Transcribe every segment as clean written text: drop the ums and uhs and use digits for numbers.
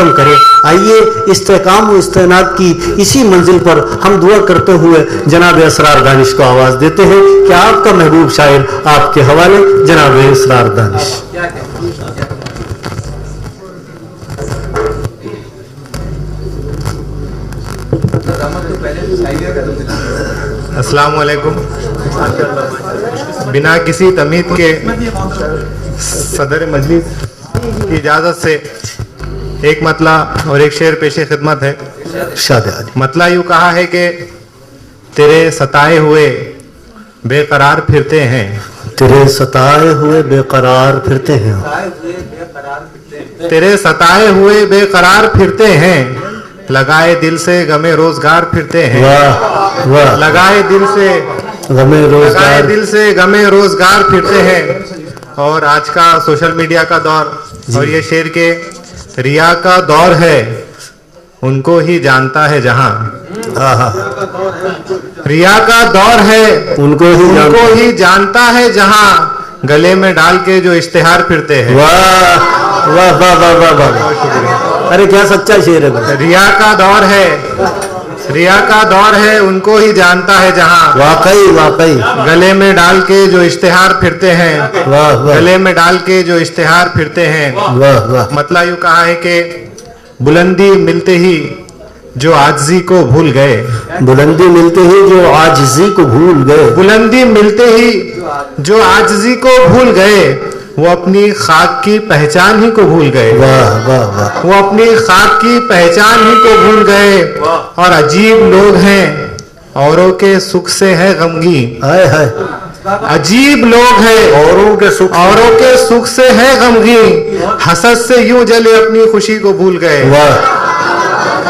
मुस्तहकम करे। आइए इस्तेकाम व इस्तेनाद की इसी मंजिल पर हम दुआ करते हुए जनाब असरार दानिश को आवाज़ देते हैं कि आपका महबूब शायर आपके हवाले जनाब असरार दानिश। अस्सलाम वालेकुम। बिना किसी तमीद के सदर मजलिस की इजाज़त से एक मतला और एक शेर पेशे खिदमत है। मतला यूँ कहा है कि तेरे सताए हुए बेकरार फिरते हैं, तेरे सताए हुए बेकरार फिरते हैं, तेरे सताए हुए बेकरार फिरते हैं, लगाए दिल से गमे रोजगार फिरते हैं। वाह वाह, लगाए दिल से गमे रोजगार, लगाए दिल से गमे रोजगार फिरते हैं। और आज का सोशल मीडिया का दौर और ये शेर के रिया का दौर है, उनको ही जानता है जहां। रिया का दौर है, उनको ही जानता है जहां, गले में डाल के जो इश्तिहार फिरते हैं। वाह वाह वाह वाह वाह वाह, अरे क्या सच्चा शेर है। रिया का दौर है, रिया का दौर है, उनको ही जानता है जहां, वाकई वाकई, गले में डाल के जो इश्तिहार फिरते हैं। वाह वाह, गले में डाल के जो इश्तिहार फिरते हैं। वाह वाह। मतलब यूँ कहा है कि बुलंदी मिलते ही जो आजिज़ी को भूल गए, बुलंदी मिलते ही जो आजिज़ी को भूल गए, बुलंदी मिलते ही जो आजिज़ी को भूल गए, वो अपनी खाक की पहचान ही को भूल गए। वाह वाह वाह, वो अपनी खाक की पहचान ही को भूल गए। और अजीब लोग हैं, औरों के सुख से है गमगीन। हाय हाय, अजीब लोग हैं, औरों के सुख से है गमगीन, हसद से यूं जले अपनी खुशी को भूल गए। वाह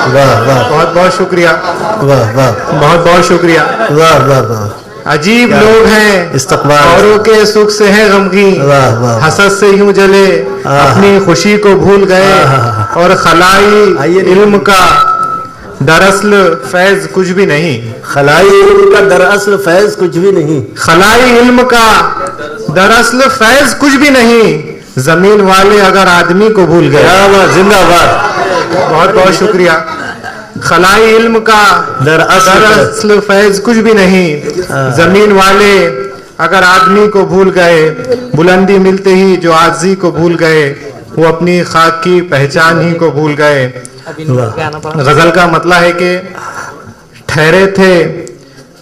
वाह वाह, बहुत बहुत शुक्रिया, वाह वाह, बहुत बहुत शुक्रिया। वाह वाह वाह, अजीब लोग हैं, इस्तकबाल, औरों के सुख से है गमगीन, वाह वाह, हसद से यूं जले अपनी खुशी को भूल गए। और खलाई इल्म का दरअसल फैज कुछ भी नहीं, खलाई इल्म का दरअसल फैज कुछ भी नहीं, खलाई इल्म का दरअसल फैज कुछ भी नहीं, जमीन वाले अगर आदमी को भूल गए। जिंदाबाद, बहुत बहुत शुक्रिया। खलाई इल्म का दरअसल फैज कुछ भी नहीं, जमीन वाले अगर आदमी को भूल गए, बुलंदी मिलते ही जो आजिज़ी को भूल गए, वो अपनी खाक की पहचान ही को भूल गए। गजल का मतलब है कि ठहरे थे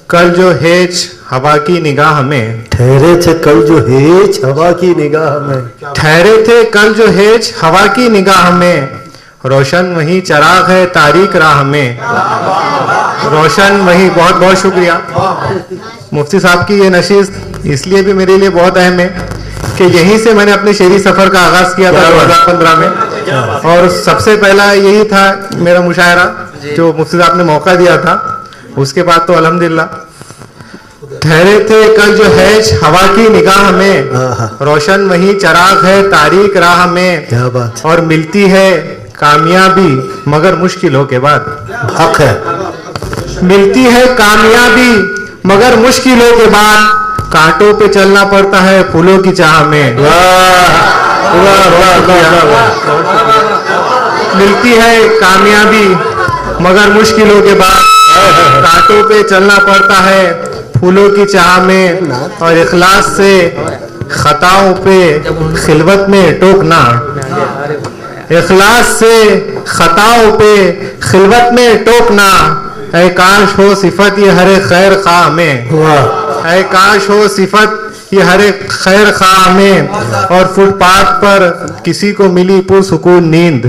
कल जो हेज हवा की निगाह में, ठहरे थे कल जो हेज हवा की निगाह में, ठहरे थे कल जो हेज हवा की निगाह में, रोशन वही चिराग है तारीक राह में, रोशन वही। बहुत बहुत शुक्रिया। मुफ्ती साहब की ये नशीद इसलिए भी मेरे लिए बहुत अहम है कि यहीं से मैंने अपने शेरी सफ़र का आगाज़ किया था 2015 में, और सबसे पहला यही था मेरा मुशायरा जो मुफ्ती साहब ने मौका दिया था। उसके बाद तो अल्हम्दुलिल्लाह। ठहरे थे कल जो हैज हवा की निगाह में, रोशन वही चिराग है तारीक राह में, क्या बात, और मिलती है कामयाबी मगर मुश्किलों के बाद। हक है, मिलती है कामयाबी मगर मुश्किलों के बाद, कांटों पे चलना पड़ता है फूलों की चाह में। मिलती है कामयाबी मगर मुश्किलों के बाद, कांटों पे चलना पड़ता है फूलों की चाह में, और इखलास से खताओं पे खिलवत में टोकना, इखलास से खताओं पे खिलवत में टोकना, ऐ काश हो सिफत ये हरे खैर खा में, ऐ काश हो सिफत ये हरे खैर खा में, और फुटपाथ पर किसी को मिली पुरसुकून नींद,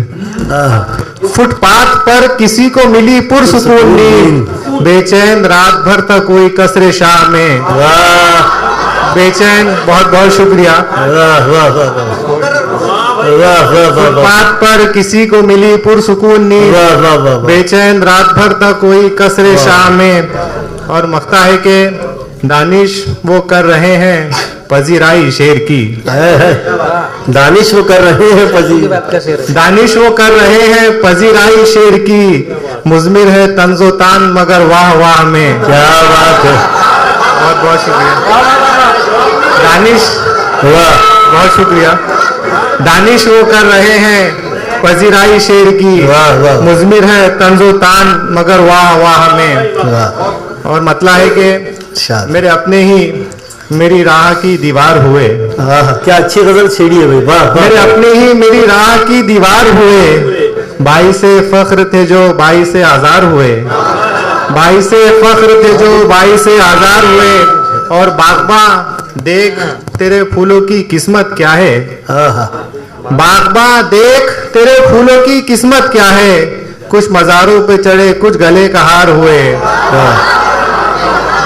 फुटपाथ पर किसी को मिली पुरसुकून नींद, बेचैन रात भर तक कोई कसरे शाह में। बेचैन, बहुत बहुत शुक्रिया। फुटपाथ पर किसी को मिली पुरसुकून नींद, बेचैन रात भर तक कोई कसरे शाह में, और मख्ता है कि दानिश वो कर रहे हैं पजीराई शेर की, दानिश वो कर रहे हैं दानिश वो कर रहे हैं पजीराई शेर की, मुजमिर है तंजो तान मगर वाह वाह में। क्या बात है, बहुत बहुत शुक्रिया दानिश, वाह बहुत शुक्रिया। दानिश वो कर रहे हैं पजीराई शेर की, वाह, वाह। मुजमिर है तंजो तान मगर वाह वाह में। वाह, और मतलब है कि शाबाश। मेरे अपने ही मेरी राह की दीवार हुए, हाँ, क्या अच्छी गजल छेड़ी है भाई, वाह मेरे वाह। अपने ही मेरी राह की दीवार हुए, भाई से फख्र थे जो भाई से आजार हुए, भाई से फख्र थे जो भाई से आजार हुए। और बागबा देख तेरे फूलों की किस्मत क्या है, हाँ हाँ, बागबा देख तेरे फूलों की किस्मत क्या है, कुछ मज़ारों पे चढ़े कुछ गले का हार हुए।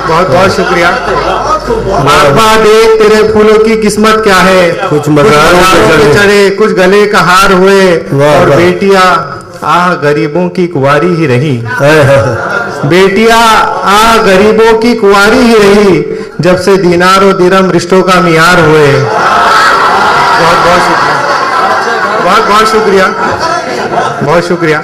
बहुत बहुत शुक्रिया। बागबा देख तेरे फूलों की किस्मत क्या है, कुछ मज़ारों पे चढ़े कुछ गले का हार हुए। वाह, और वाह। बेटियां आह गरीबों की कुंवारी ही रही, हाय, हाय, हाय। बेटियां आह गरीबों की कुंवारी ही रही, जब से दीनार और दिरहम रिश्तों का मियार हुए। बहुत बहुत शुक्रिया, बहुत बहुत शुक्रिया, बहुत शुक्रिया।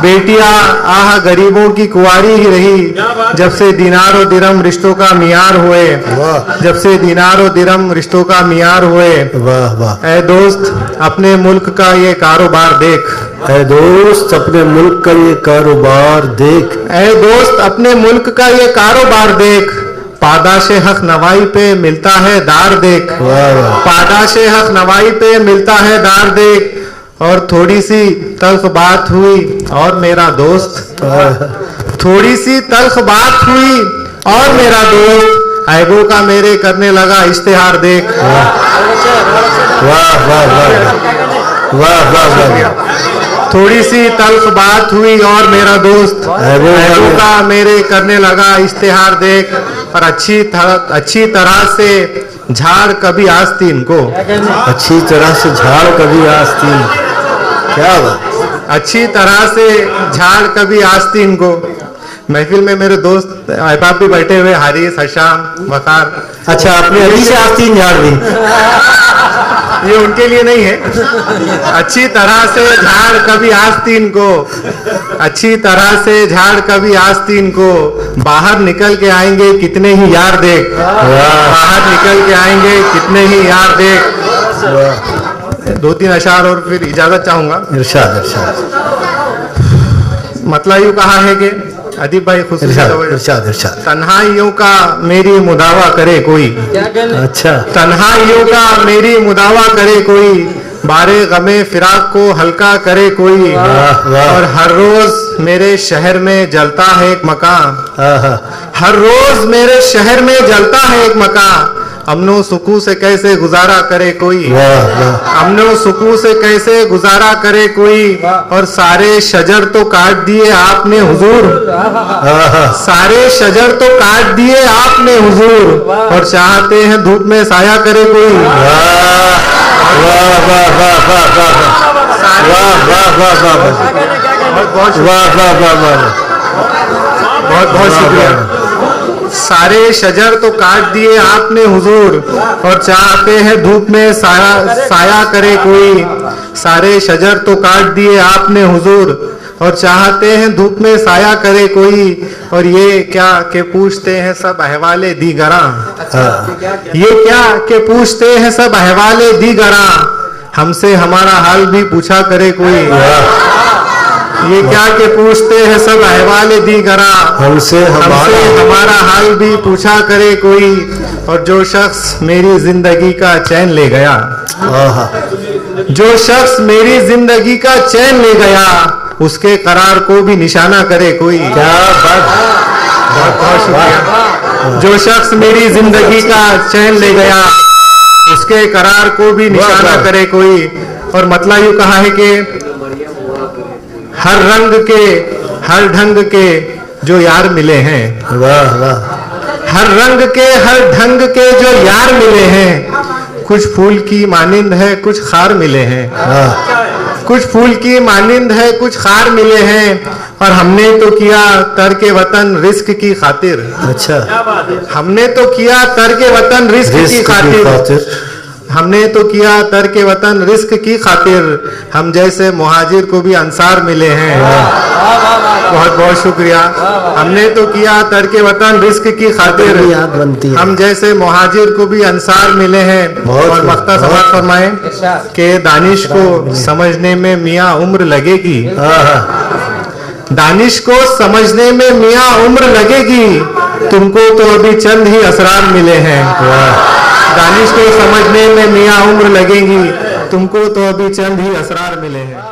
बेटियां आह गरीबों की कुंवारी ही रही, जब से दीनार और दिरहम रिश्तों का मियार हुए, वाह। जब से दीनार और दिरहम रिश्तों का मियार हुए। वाह वाह। ऐ दोस्त अपने मुल्क का ये कारोबार देख, ऐ दोस्त अपने मुल्क का ये कारोबार देख, ऐ दोस्त अपने मुल्क का ये कारोबार देख, पादाशे हक नवाई पे मिलता है दार देख, वाह वाह। पादाशे हक नवाई पे मिलता है दार देख। और थोड़ी सी तल्ख बात हुई और मेरा दोस्त, थोड़ी सी तल्ख बात हुई और मेरा दोस्त, ऐबों का मेरे करने लगा इश्तिहार देख। वाह वाह वाह वाह वाह वाह। थोड़ी सी तल्ख बात हुई और मेरा दोस्त, ऐबों का मेरे करने लगा इश्तिहार देख। और अच्छी तरह से झाड़ कभी आस्तीन को, अच्छी तरह से झाड़ कभी आस्तीन, क्या बात। अच्छी तरह से झाड़ कभी आस्तीन को। महफिल में मेरे दोस्त अहबाब भी बैठे हुए, हारिस, हशाम, वकार। अच्छा, आपने अभी से आस्तीन झाड़ दी। ये उनके लिए नहीं है। अच्छी तरह से झाड़ कभी आस्तीन को, अच्छी तरह से झाड़ कभी आस्तीन को, बाहर निकल के आएंगे कितने ही यार देख, बाहर निकल के आएंगे कितने ही यार देख। दो तीन अशार और फिर इजाजत चाहूंगा। इरशाद इरशाद मतलब यूं कहा है कि अदीब भाई खुश इरशाद इरशाद इरशाद। तन्हाइयों का मेरी मुदावा करे कोई, अच्छा, तन्हाइयों का मेरी मुदावा करे कोई, बारे गमे फिराक को हल्का करे कोई। वाह, वाह। और हर रोज मेरे शहर में जलता है एक मकान, हाँ हाँ, हर रोज मेरे शहर में जलता है एक मकान, अमनो सुकून से कैसे गुजारा करे कोई, वाह वाह। अमनो सुकून से कैसे गुजारा करे कोई। और सारे शजर तो काट दिए आपने हुजूर, हाँ हाँ, सारे शजर तो काट दिए आपने हुजूर, और चाहते हैं धूप में साया करे कोई। वाह वाह वाह वाह वाह वाह वाह वाह वाह वाह बहुत वाह वाह वाह वाह। बहुत बहुत शुक्रिया। सारे शजर तो काट दिए आपने हुजूर, और चाहते हैं धूप में साया करे कोई। सारे शजर तो काट दिए आपने हुजूर, और चाहते हैं धूप में साया करे कोई। और ये क्या के पूछते हैं सब अहवाले दीगरा, ये क्या के पूछते हैं सब अहवाले दीगरा, हमसे हमारा हाल भी पूछा करे कोई। ये क्या के पूछते हैं सब अहवाले दीगरा, हमसे हमारा हाल भी पूछा करे कोई। और जो शख्स मेरी जिंदगी का चैन ले गया, जो शख्स मेरी जिंदगी का चैन ले गया, उसके करार को भी निशाना करे कोई। क्या बात। बहुत बहुत शुक्रिया। जो शख्स मेरी जिंदगी का चैन ले गया, उसके करार को भी निशाना करे कोई। और मतलब यूं कहा है कि हर रंग के हर ढंग के जो यार मिले हैं, वाह वाह। हर रंग के हर ढंग के जो यार मिले हैं, कुछ फूल की मानिंद है कुछ खार मिले हैं, कुछ फूल की मानिंद है कुछ खार मिले हैं। और हमने तो किया तर्क वतन रिस्क की खातिर, अच्छा, हमने तो किया तर्क वतन रिस्क की खातिर, हमने तो किया तर्क वतन रिस्क की खातिर। हम जैसे मुहाजिर को भी अंसार मिले हैं, बहुत बहुत शुक्रिया। हमने तो किया तड़के वतन रिस्क की खातिर, याद बनती है। हम जैसे मुहाजिर को भी अंसार मिले हैं। बहुत और मख्ता समाज फरमाए कि दानिश को समझने में मियाँ उम्र लगेगी, दानिश को समझने में मियाँ उम्र लगेगी, तुमको तो अभी चंद ही असरार मिले हैं। दानिश को समझने में मियाँ उम्र लगेगी, तुमको तो अभी चंद ही असरार मिले हैं।